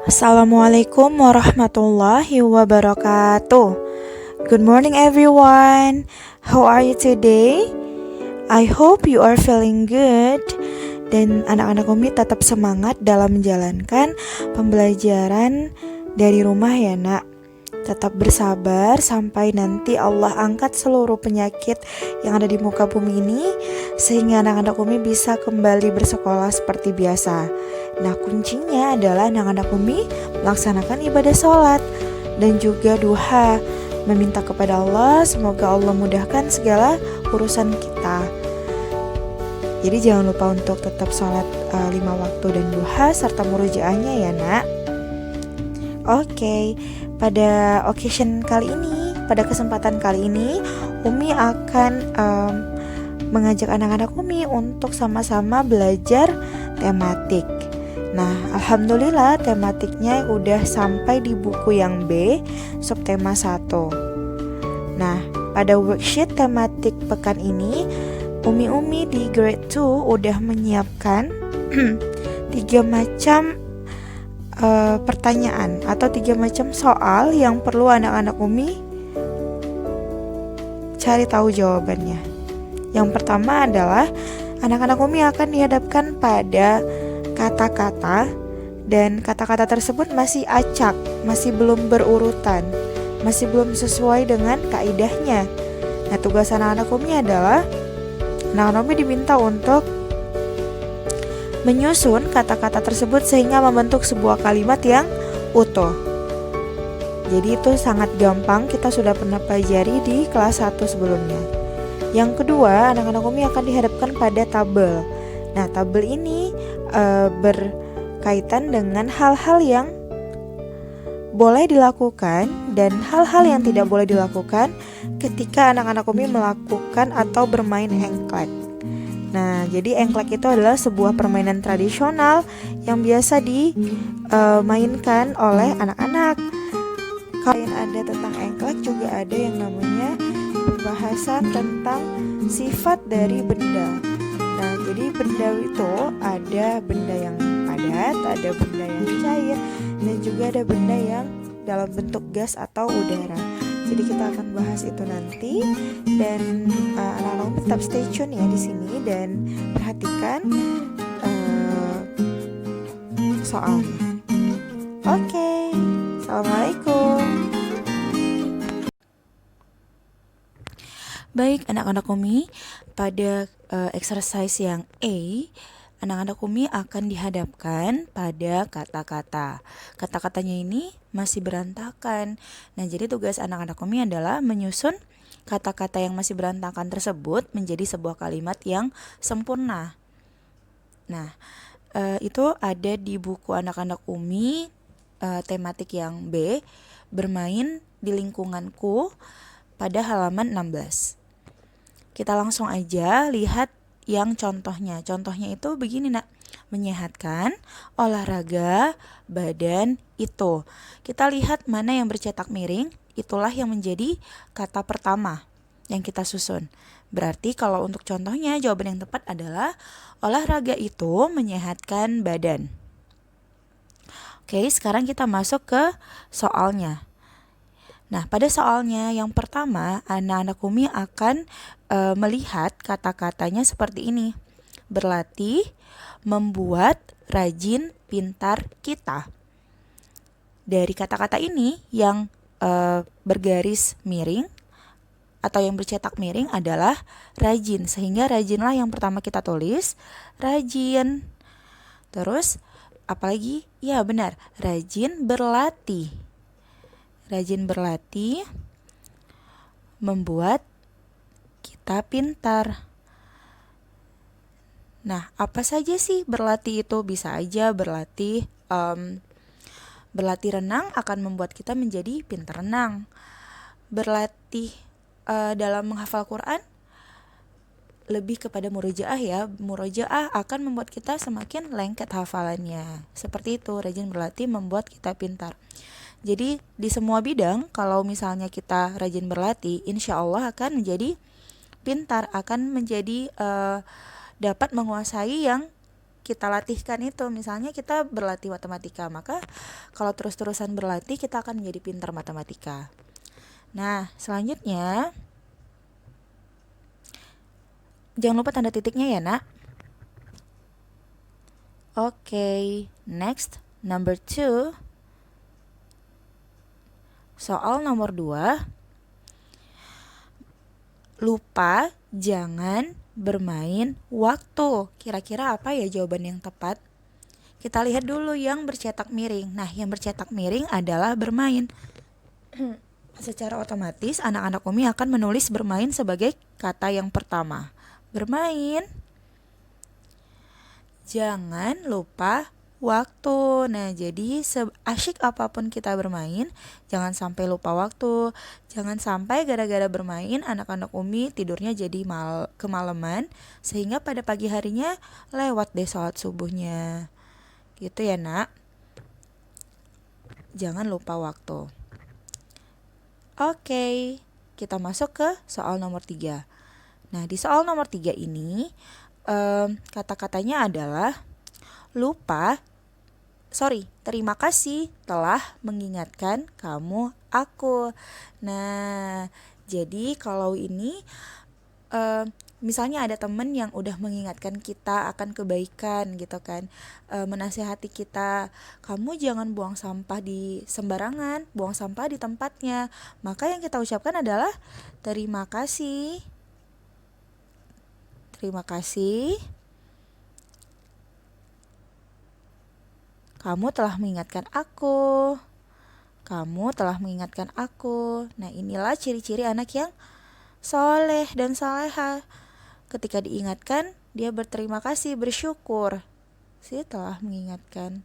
Assalamualaikum warahmatullahi wabarakatuh. Good morning everyone. How are you today? I hope you are feeling good. Dan anak-anak Umi tetap semangat dalam menjalankan pembelajaran dari rumah ya nak. Tetap bersabar sampai nanti Allah angkat seluruh penyakit yang ada di muka bumi ini, sehingga anak-anak Umi bisa kembali bersekolah seperti biasa. Nah, kuncinya adalah anak-anak Umi melaksanakan ibadah sholat dan juga duha, meminta kepada Allah semoga Allah mudahkan segala urusan kita. Jadi jangan lupa untuk tetap sholat 5 waktu dan duha serta murojaahnya ya nak. Oke, pada occasion kali ini, pada kesempatan kali ini, Umi akan mengajak anak-anak Umi untuk sama-sama belajar tematik. Nah, alhamdulillah tematiknya udah sampai di buku yang B, subtema 1. Nah, pada worksheet tematik pekan ini, Umi-umi di grade 2 udah menyiapkan 3 macam pertanyaan atau 3 macam soal yang perlu anak-anak Umi cari tahu jawabannya. Yang pertama adalah anak-anak Umi akan dihadapkan pada kata-kata dan kata-kata tersebut masih acak, masih belum berurutan, masih belum sesuai dengan kaidahnya. Nah, tugas anak-anak Umi adalah anak-anak Umi diminta untuk menyusun kata-kata tersebut sehingga membentuk sebuah kalimat yang utuh. Jadi itu sangat gampang, kita sudah pernah pelajari di kelas 1 sebelumnya. Yang kedua, anak-anak Umi akan dihadapkan pada tabel. Nah, tabel ini berkaitan dengan hal-hal yang boleh dilakukan dan hal-hal yang tidak boleh dilakukan ketika anak-anak Umi melakukan atau bermain engklek. Nah, jadi engklek itu adalah sebuah permainan tradisional yang biasa dimainkan oleh anak-anak. Kalau ada tentang engklek juga ada yang namanya pembahasan tentang sifat dari benda. Nah, jadi benda itu ada benda yang padat, ada benda yang cair, dan juga ada benda yang dalam bentuk gas atau udara. Jadi kita akan bahas itu nanti dan anak-anak tetap stay tune ya di sini dan perhatikan soalnya. Oke, assalamualaikum. Baik anak-anak Umi, pada exercise yang A, anak-anak Umi akan dihadapkan pada kata-kata. Kata-katanya ini masih berantakan. Nah, jadi tugas anak-anak Umi adalah menyusun kata-kata yang masih berantakan tersebut menjadi sebuah kalimat yang sempurna. Nah, itu ada di buku anak-anak Umi tematik yang B, bermain di lingkunganku, pada halaman 16. Kita langsung aja lihat yang contohnya. Contohnya itu begini nak, menyehatkan, olahraga, badan, itu. Kita lihat mana yang bercetak miring, itulah yang menjadi kata pertama yang kita susun. Berarti kalau untuk contohnya jawaban yang tepat adalah olahraga itu menyehatkan badan. Oke, sekarang kita masuk ke soalnya. Nah, pada soalnya yang pertama, anak-anak Umi akan melihat kata-katanya seperti ini. Berlatih, membuat, rajin, pintar, kita. Dari kata-kata ini yang bergaris miring atau yang bercetak miring adalah rajin. Sehingga rajinlah yang pertama kita tulis, rajin. Terus, apalagi? Ya benar, rajin berlatih. Rajin berlatih, membuat kita pintar. Nah, apa saja sih berlatih itu? Bisa aja berlatih renang akan membuat kita menjadi pintar renang. Berlatih dalam menghafal Quran lebih kepada murojaah ya. Murojaah akan membuat kita semakin lengket hafalannya. Seperti itu, rajin berlatih membuat kita pintar. Jadi di semua bidang kalau misalnya kita rajin berlatih, insya Allah akan menjadi pintar, akan menjadi dapat menguasai yang kita latihkan itu. Misalnya kita berlatih matematika, maka kalau terus-terusan berlatih kita akan menjadi pintar matematika. Nah, selanjutnya jangan lupa tanda titiknya ya, Nak. Oke, next, number 2. Soal nomor 2. Lupa jangan bermain waktu. Kira-kira apa ya jawaban yang tepat? Kita lihat dulu yang bercetak miring. Nah, yang bercetak miring adalah bermain. Secara otomatis anak-anak Umi akan menulis bermain sebagai kata yang pertama. Bermain. Jangan lupa waktu. Nah, jadi asyik apapun kita bermain, jangan sampai lupa waktu. Jangan sampai gara-gara bermain anak-anak Umi tidurnya jadi kemalaman, sehingga pada pagi harinya lewat deh sholat subuhnya. Gitu ya, Nak. Jangan lupa waktu. Oke, kita masuk ke soal nomor 3. Nah, di soal nomor 3 ini kata-katanya adalah terima kasih telah mengingatkan kamu aku. Nah, jadi kalau ini misalnya ada temen yang udah mengingatkan kita akan kebaikan gitu kan, menasihati kita, kamu jangan buang sampah di sembarangan, buang sampah di tempatnya. Maka yang kita ucapkan adalah terima kasih. Terima kasih kamu telah mengingatkan aku. Kamu telah mengingatkan aku. Nah, inilah ciri-ciri anak yang soleh dan soleha. Ketika diingatkan, dia berterima kasih, bersyukur. Saya telah mengingatkan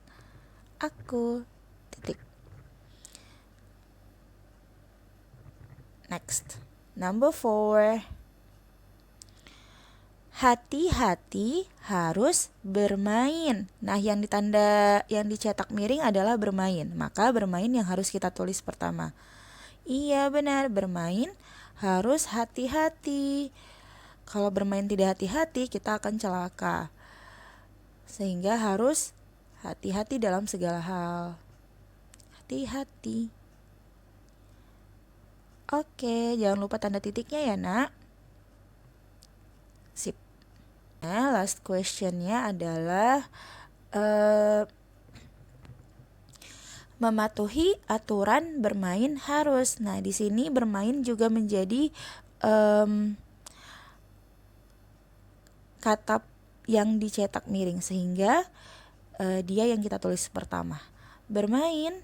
aku. Titik. Next. Number 4. Hati-hati harus bermain. Nah, yang dicetak miring adalah bermain. Maka bermain yang harus kita tulis pertama. Iya, benar, bermain harus hati-hati. Kalau bermain tidak hati-hati, kita akan celaka. Sehingga harus hati-hati dalam segala hal. Hati-hati. Oke, jangan lupa tanda titiknya ya, Nak. Sip. Nah, last questionnya adalah mematuhi aturan bermain harus. Nah, di sini bermain juga menjadi kata yang dicetak miring, sehingga dia yang kita tulis pertama. Bermain.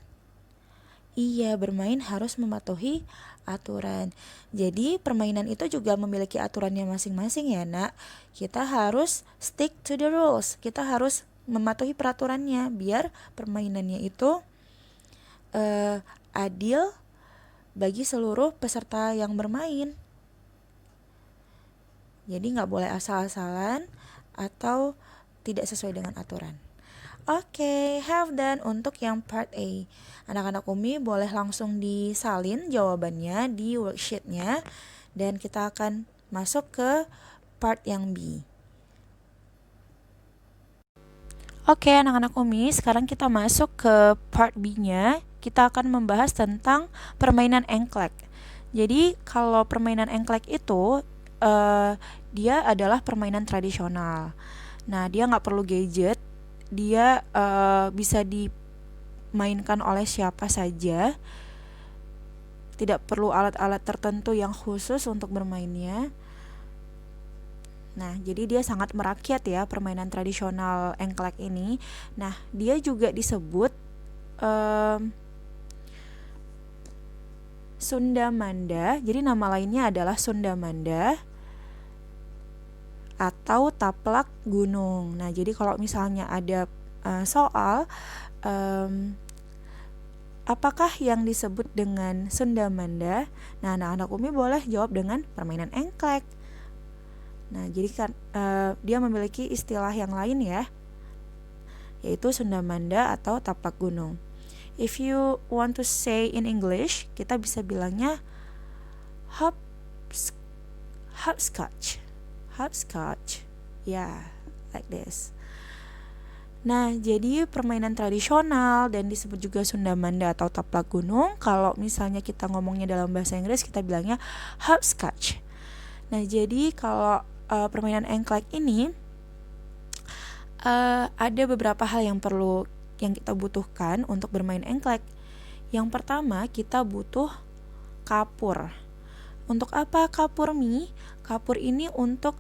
Iya, bermain harus mematuhi aturan. Jadi permainan itu juga memiliki aturannya masing-masing ya, Nak. Kita harus stick to the rules. Kita harus mematuhi peraturannya biar permainannya itu adil bagi seluruh peserta yang bermain. Jadi nggak boleh asal-asalan atau tidak sesuai dengan aturan. Oke, have done untuk yang part A. Anak-anak Umi boleh langsung disalin jawabannya di worksheetnya, dan kita akan masuk ke part yang B. Oke, anak-anak Umi, sekarang kita masuk ke part B-nya. Kita akan membahas tentang permainan engklek. Jadi kalau permainan engklek itu dia adalah permainan tradisional. Nah, dia nggak perlu gadget. Dia bisa dimainkan oleh siapa saja. Tidak perlu alat-alat tertentu yang khusus untuk bermainnya. Nah, jadi dia sangat merakyat ya, permainan tradisional engklek ini. Nah, dia juga disebut Sundamanda. Jadi nama lainnya adalah Sundamanda atau taplak gunung. Nah, jadi kalau misalnya ada soal apakah yang disebut dengan Sundamanda? Nah, anak-anak Umi boleh jawab dengan permainan engklek. Nah, jadi kan dia memiliki istilah yang lain ya, yaitu Sundamanda atau taplak gunung. If you want to say in English, kita bisa bilangnya hopscotch. Hopscotch. Yeah, like this. Nah, jadi permainan tradisional dan disebut juga Sundamanda atau taplak gunung. Kalau misalnya kita ngomongnya dalam bahasa Inggris, kita bilangnya hopscotch. Nah, jadi kalau permainan engklek ini ada beberapa hal yang kita butuhkan untuk bermain engklek. Yang pertama, kita butuh kapur. Untuk apa kapur, Mi? Kapur ini untuk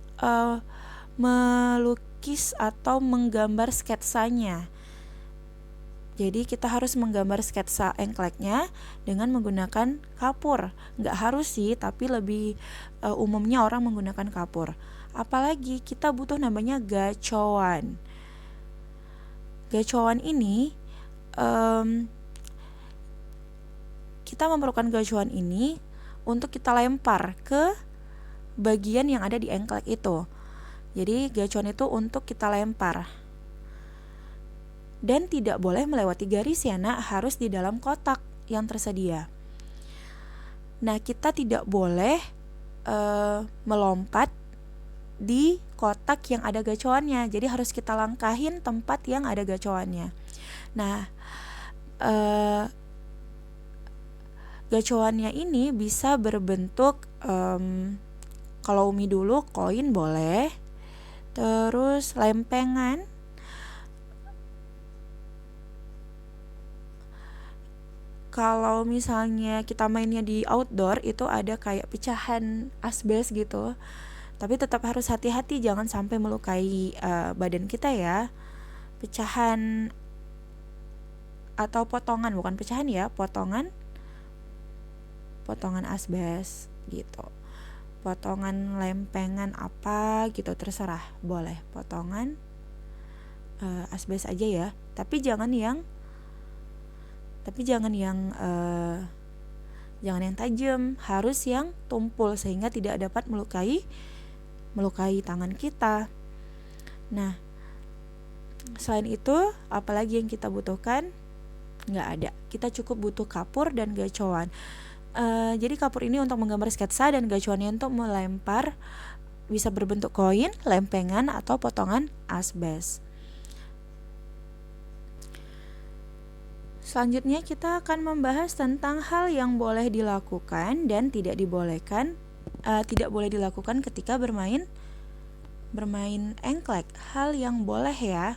melukis atau menggambar sketsanya. Jadi kita harus menggambar sketsa engkleknya dengan menggunakan kapur. Nggak harus sih, tapi lebih umumnya orang menggunakan kapur. Apalagi kita butuh namanya gacoan. Gacoan ini kita memerlukan gacoan ini untuk kita lempar ke bagian yang ada di engklek itu. Jadi gacoan itu untuk kita lempar. Dan tidak boleh melewati garis ya nak, harus di dalam kotak yang tersedia. Nah, kita tidak boleh melompat di kotak yang ada gacoannya. Jadi harus kita langkahin tempat yang ada gacoannya. Nah, gacoannya ini bisa berbentuk kalau Umi dulu koin boleh, terus lempengan, kalau misalnya kita mainnya di outdoor itu ada kayak pecahan asbes gitu. Tapi tetap harus hati-hati, jangan sampai melukai badan kita ya. Pecahan atau potongan, bukan pecahan ya, potongan asbes gitu. Potongan lempengan apa gitu terserah, boleh potongan asbes aja ya. Tapi jangan yang tajam, harus yang tumpul sehingga tidak dapat melukai tangan kita. Nah, selain itu apalagi yang kita butuhkan? Nggak ada. Kita cukup butuh kapur dan gacoan. Jadi kapur ini untuk menggambar sketsa dan gacoannya untuk melempar, bisa berbentuk koin, lempengan atau potongan asbes. Selanjutnya kita akan membahas tentang hal yang boleh dilakukan dan tidak boleh dilakukan ketika bermain engklek. Hal yang boleh ya.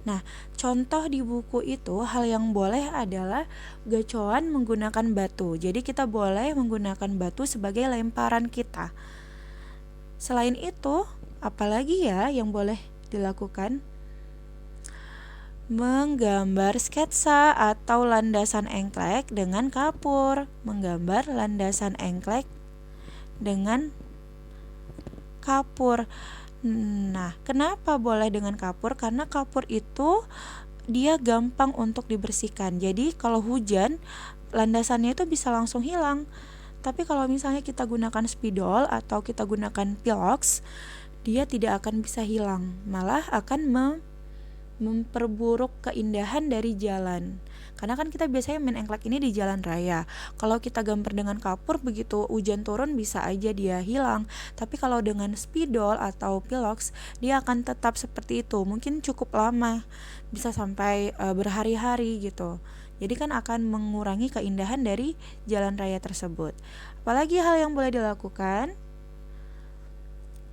Nah, contoh di buku itu hal yang boleh adalah gacoan menggunakan batu. Jadi kita boleh menggunakan batu sebagai lemparan kita. Selain itu, apalagi ya yang boleh dilakukan? Menggambar sketsa atau landasan engklek dengan kapur. Menggambar landasan engklek dengan kapur. Nah, kenapa boleh dengan kapur? Karena kapur itu dia gampang untuk dibersihkan. Jadi kalau hujan, landasannya itu bisa langsung hilang. Tapi kalau misalnya kita gunakan spidol atau kita gunakan pilox, dia tidak akan bisa hilang. Malah akan memperburuk keindahan dari jalan. Karena kan kita biasanya main engklek ini di jalan raya. Kalau kita gambar dengan kapur, begitu hujan turun bisa aja dia hilang. Tapi kalau dengan spidol atau pilox, dia akan tetap seperti itu. Mungkin cukup lama, bisa sampai berhari-hari gitu. Jadi kan akan mengurangi keindahan dari jalan raya tersebut. Apalagi hal yang boleh dilakukan?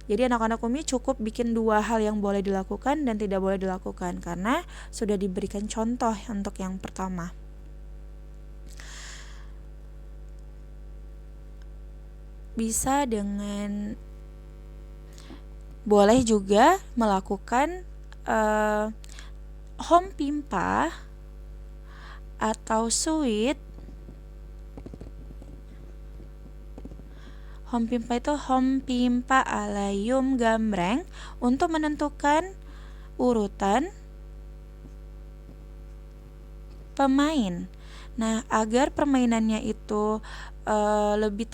Jadi anak-anak Umi cukup bikin 2 hal yang boleh dilakukan dan tidak boleh dilakukan karena sudah diberikan contoh untuk yang pertama. Bisa dengan boleh juga melakukan home pimpa atau suit. Home pimpa itu home pimpa alayum gambreng untuk menentukan urutan pemain. Nah, agar permainannya itu lebih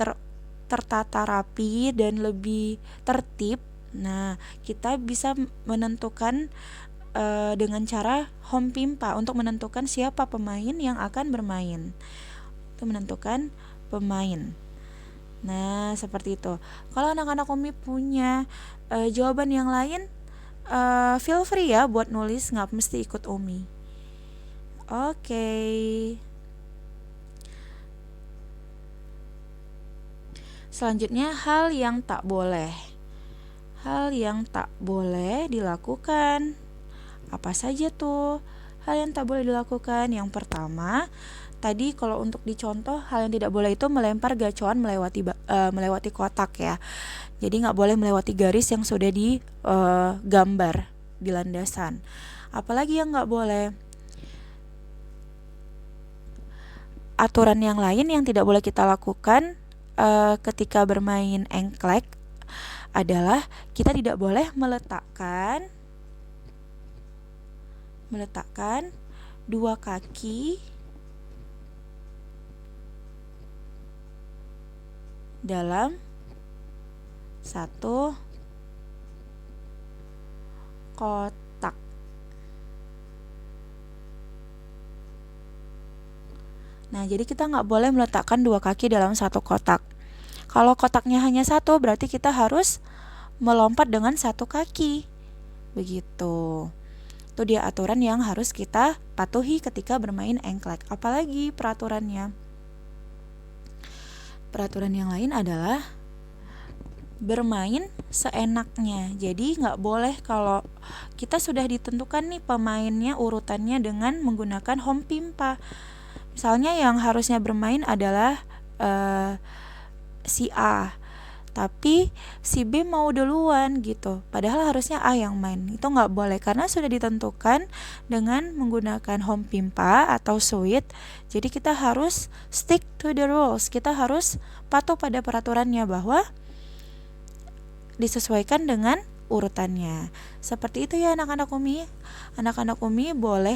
tertata rapi dan lebih tertib, nah kita bisa menentukan dengan cara home pimpa untuk menentukan siapa pemain yang akan bermain. Itu menentukan pemain. Nah, seperti itu. Kalau anak-anak Umi punya jawaban yang lain, Feel free ya buat nulis, nggak mesti ikut Umi. Oke. Selanjutnya, hal yang tak boleh. Hal yang tak boleh dilakukan. Apa saja tuh hal yang tak boleh dilakukan? Yang pertama, tadi kalau untuk dicontoh, hal yang tidak boleh itu melempar gacoan melewati kotak ya. Jadi nggak boleh melewati garis yang sudah digambar di landasan. Apalagi yang nggak boleh? Aturan yang lain yang tidak boleh kita lakukan ketika bermain engklek adalah kita tidak boleh meletakkan dua kaki dalam satu kotak. Nah, jadi kita nggak boleh meletakkan dua kaki dalam satu kotak. Kalau kotaknya hanya satu, berarti kita harus melompat dengan satu kaki. Begitu. Itu dia aturan yang harus kita patuhi ketika bermain engklek. Apalagi peraturannya? Peraturan yang lain adalah bermain seenaknya. Jadi nggak boleh kalau kita sudah ditentukan nih pemainnya urutannya dengan menggunakan home pimpa. Misalnya yang harusnya bermain adalah si A, tapi si B mau duluan gitu. Padahal harusnya A yang main. Itu nggak boleh karena sudah ditentukan dengan menggunakan home pimpa atau suite. Jadi kita harus stick to the rules. Kita harus patuh pada peraturannya bahwa disesuaikan dengan urutannya. Seperti itu ya anak-anak Umi. Anak-anak Umi boleh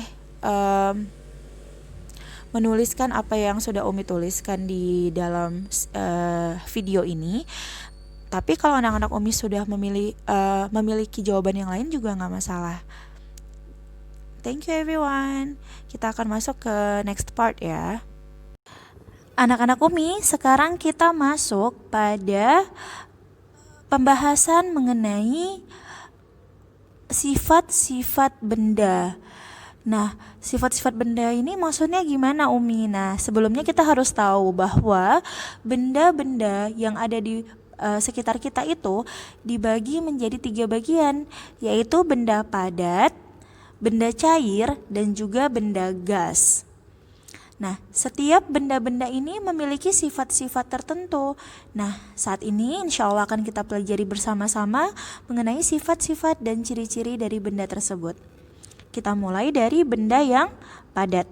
menuliskan apa yang sudah Umi tuliskan di dalam video ini. Tapi kalau anak-anak Umi sudah memiliki jawaban yang lain juga nggak masalah. Thank you everyone. Kita akan masuk ke next part ya. Anak-anak Umi, sekarang kita masuk pada pembahasan mengenai sifat-sifat benda. Nah, sifat-sifat benda ini maksudnya gimana Umi? Nah, sebelumnya kita harus tahu bahwa benda-benda yang ada di sekitar kita itu dibagi menjadi 3 bagian, yaitu benda padat, benda cair, dan juga benda gas. Nah, setiap benda-benda ini memiliki sifat-sifat tertentu. Nah, saat ini insya Allah akan kita pelajari bersama-sama mengenai sifat-sifat dan ciri-ciri dari benda tersebut. Kita mulai dari benda yang padat.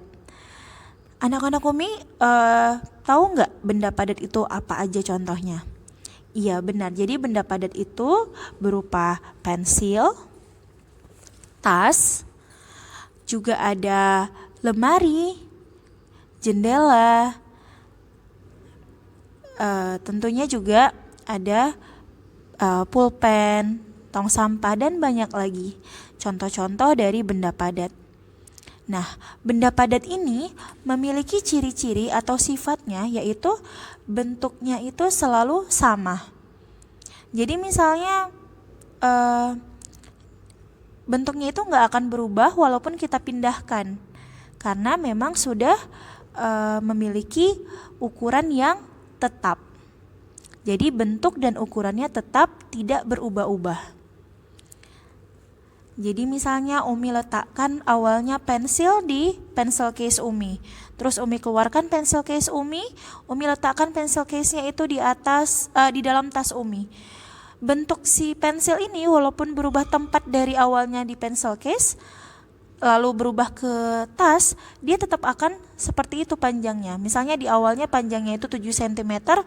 Anak-anak Umi tahu nggak benda padat itu apa aja contohnya? Iya benar, jadi benda padat itu berupa pensil, tas, juga ada lemari, jendela, tentunya juga ada pulpen, tong sampah, dan banyak lagi contoh-contoh dari benda padat. Nah, benda padat ini memiliki ciri-ciri atau sifatnya, yaitu bentuknya itu selalu sama. Jadi misalnya bentuknya itu nggak akan berubah walaupun kita pindahkan, karena memang sudah memiliki ukuran yang tetap. Jadi bentuk dan ukurannya tetap tidak berubah-ubah. Jadi misalnya Umi letakkan awalnya pensil di pencil case Umi. Terus Umi keluarkan pencil case Umi letakkan pencil case-nya itu di atas di dalam tas Umi. Bentuk si pensil ini walaupun berubah tempat dari awalnya di pencil case lalu berubah ke tas, dia tetap akan seperti itu panjangnya. Misalnya di awalnya panjangnya itu 7 cm,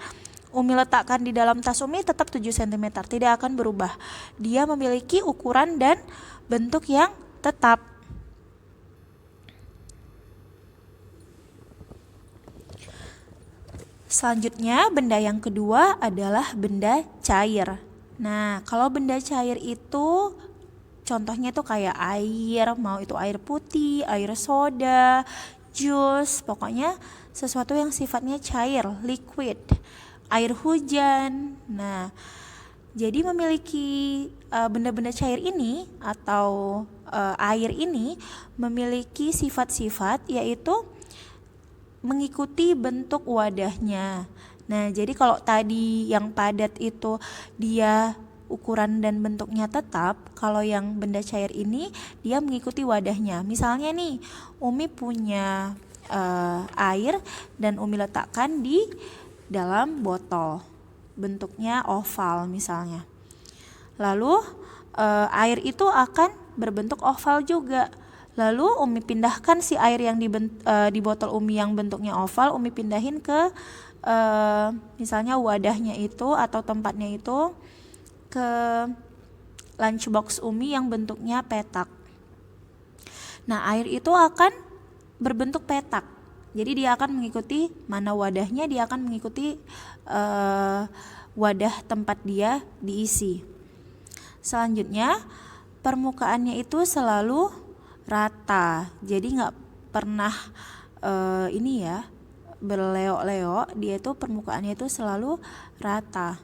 Umi letakkan di dalam tas Umi tetap 7 cm, tidak akan berubah. Dia memiliki ukuran dan bentuk yang tetap. Selanjutnya, benda yang kedua adalah benda cair. Nah, kalau benda cair itu contohnya tuh kayak air, mau itu air putih, air soda, jus, pokoknya sesuatu yang sifatnya cair, liquid, air hujan. Nah, Jadi memiliki benda-benda cair ini atau air ini memiliki sifat-sifat, yaitu mengikuti bentuk wadahnya. Nah, jadi kalau tadi yang padat itu dia ukuran dan bentuknya tetap, kalau yang benda cair ini dia mengikuti wadahnya. Misalnya nih, Umi punya air dan Umi letakkan di dalam botol, bentuknya oval misalnya. Lalu air itu akan berbentuk oval juga. Lalu Umi pindahkan si air yang di botol Umi yang bentuknya oval, Umi pindahin ke misalnya wadahnya itu atau tempatnya itu ke lunchbox Umi yang bentuknya petak. Nah, air itu akan berbentuk petak. Jadi dia akan mengikuti mana wadahnya, dia akan mengikuti wadah tempat dia diisi. Selanjutnya, permukaannya itu selalu rata. Jadi nggak pernah berleok-leok. Dia itu permukaannya itu selalu rata.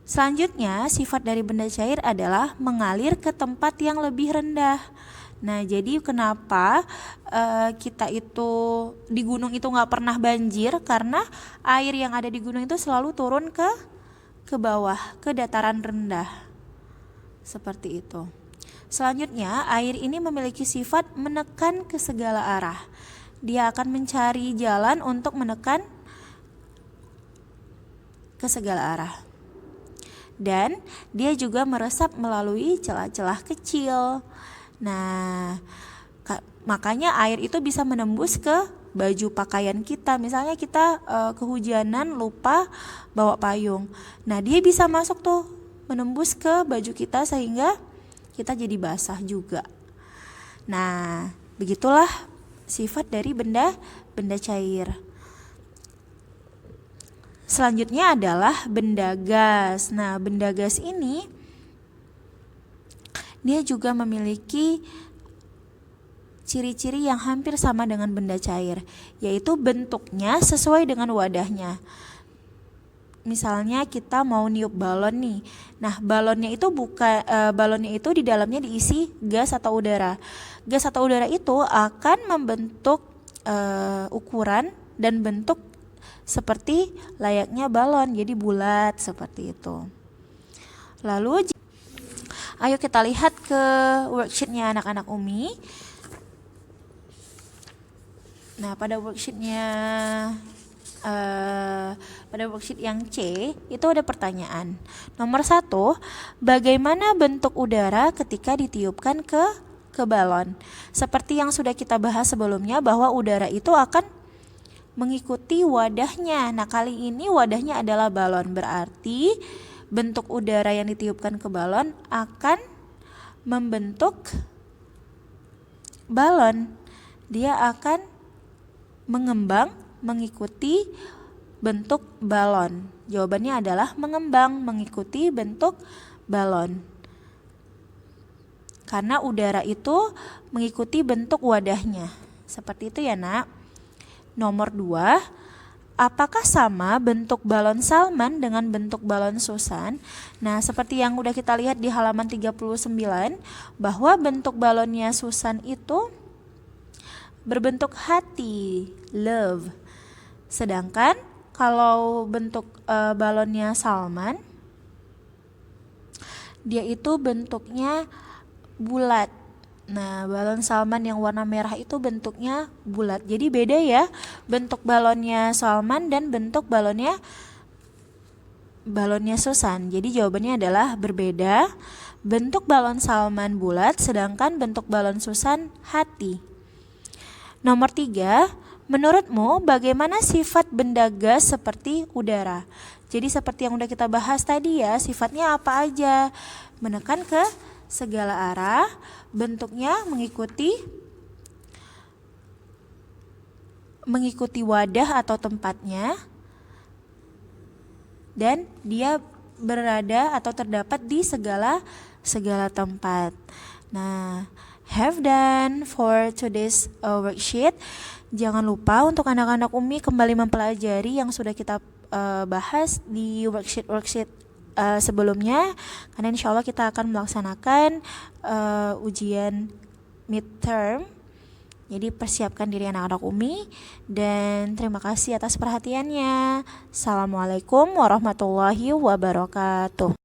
Selanjutnya, sifat dari benda cair adalah mengalir ke tempat yang lebih rendah. Nah, jadi kenapa kita itu di gunung itu nggak pernah banjir? Karena air yang ada di gunung itu selalu turun ke bawah, ke dataran rendah. Seperti itu. Selanjutnya, air ini memiliki sifat menekan ke segala arah. Dia akan mencari jalan untuk menekan ke segala arah. Dan dia juga meresap melalui celah-celah kecil. Nah, makanya air itu bisa menembus ke baju pakaian kita. Misalnya kita kehujanan lupa bawa payung. Nah, dia bisa masuk tuh menembus ke baju kita sehingga kita jadi basah juga. Nah, begitulah sifat dari benda cair. Selanjutnya adalah benda gas. Nah, benda gas ini dia juga memiliki ciri-ciri yang hampir sama dengan benda cair, yaitu bentuknya sesuai dengan wadahnya. Misalnya kita mau niup balon nih. Nah, balonnya itu di dalamnya diisi gas atau udara. Gas atau udara itu akan membentuk ukuran dan bentuk seperti layaknya balon, jadi bulat seperti itu. Lalu ayo kita lihat ke worksheetnya anak-anak Umi. Nah, pada worksheet yang C itu ada pertanyaan. Nomor 1, bagaimana bentuk udara ketika ditiupkan ke balon? Seperti yang sudah kita bahas sebelumnya bahwa udara itu akan mengikuti wadahnya. Nah, kali ini wadahnya adalah balon, berarti bentuk udara yang ditiupkan ke balon akan membentuk balon. Dia akan mengembang mengikuti bentuk balon. Jawabannya adalah mengembang mengikuti bentuk balon. Karena udara itu mengikuti bentuk wadahnya. Seperti itu ya, Nak. Nomor 2, apakah sama bentuk balon Salman dengan bentuk balon Susan? Nah, seperti yang udah kita lihat di halaman 39, bahwa bentuk balonnya Susan itu berbentuk hati, love. Sedangkan kalau bentuk balonnya Salman, dia itu bentuknya bulat. Nah, balon Salman yang warna merah itu bentuknya bulat. Jadi beda ya bentuk balonnya Salman dan bentuk balonnya Susan. Jadi jawabannya adalah berbeda. Bentuk balon Salman bulat, sedangkan bentuk balon Susan hati. Nomor 3, menurutmu bagaimana sifat benda gas seperti udara? Jadi seperti yang udah kita bahas tadi ya, sifatnya apa aja? Menekan ke segala arah, bentuknya mengikuti wadah atau tempatnya, dan dia berada atau terdapat di segala tempat. Nah, have done for today's worksheet. Jangan lupa untuk anak-anak Umi kembali mempelajari yang sudah kita bahas di worksheet sebelumnya, karena insya Allah kita akan melaksanakan ujian midterm. Jadi persiapkan diri anak-anak Umi, dan terima kasih atas perhatiannya. Assalamualaikum warahmatullahi wabarakatuh.